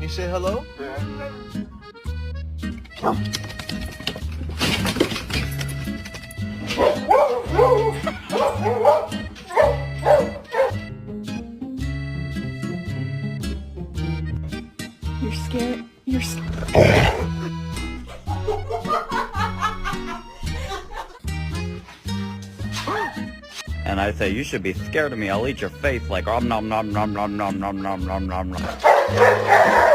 you say hello? You're scared. And I say, you should be scared of me. I'll eat your face like om nom nom nom nom nom nom nom nom nom nom.